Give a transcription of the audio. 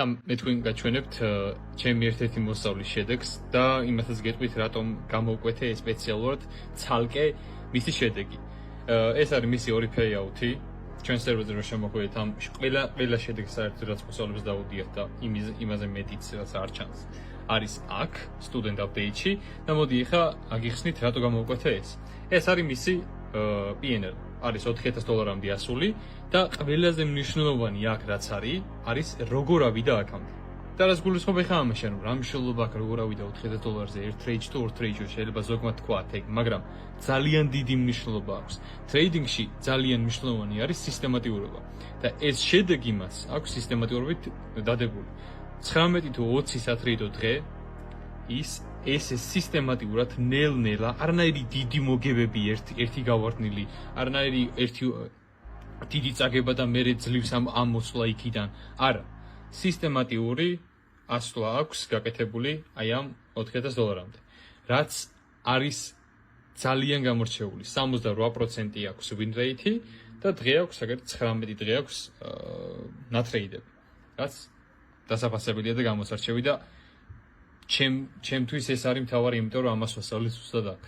ეხლა მე თქვენ გაჩვენებთ ჩემი ერთ-ერთი მოსწავლის შედეგს და იმასაც გეტყვით რატომ გამოვკვეთე სპეციალურად ცალკე მისი შედეგი. ეს არის მისი ორი payout-ი. ჩვენ სერვერზე რომ შემოხვიდეთ ამ ყველა შედეგს საერთოდ რაც მოსწავლეებს დაუდიათ და იმაზე მეტიც რაც არ ჩანს. არის აქ student update-ში და მოდი ეხლა აგიხსნით რატო გამოვკვეთე ეს. ეს არის მისი PNL. არის $4000-მდე ასული და ყველაზე მნიშვნელოვანი აქ რაც არის როგორ ავიდა აქამდე. და რაც გულისხმობ ეხლა ამაში, ანუ რა მნიშვნელობა აქვს როგორ ავიდა $4000-ზე ერთ trade-ში თუ ორ trade-ში შეიძლება ზოგმა თქვათ ეგ, მაგრამ ძალიან დიდი მნიშვნელობა აქვს. ტრეიდინგში ძალიან მნიშვნელოვანი არის სისტემატიურობა და ეს შედეგი მას აქვს სისტემატიურობით დადებული. 19 თუ 20 სატრეიდო დღე ეს სისტემატიურად ნელ-ნელა არანაირი დიდი მოგებები ერთი გავარდნილი, არანაირი ერთი დიდი წაგება და მერე ძლივს ამ მოსვლა იქიდან. არა, სისტემატიური ასვლა აქვს გაკეთებული აი ამ $4000-მდე. რაც არის ძალიან გამორჩეული. 68% აქვს win rate და დღე აქვს, აგერ 19 დღე აქვს ნატრეიდები. რაც დასაფასებელია და გამოსარჩევი და ჩემთვის ეს არის მთავარი, იმიტომ რომ ამას ვასწავლეთ ზუსტად აქ.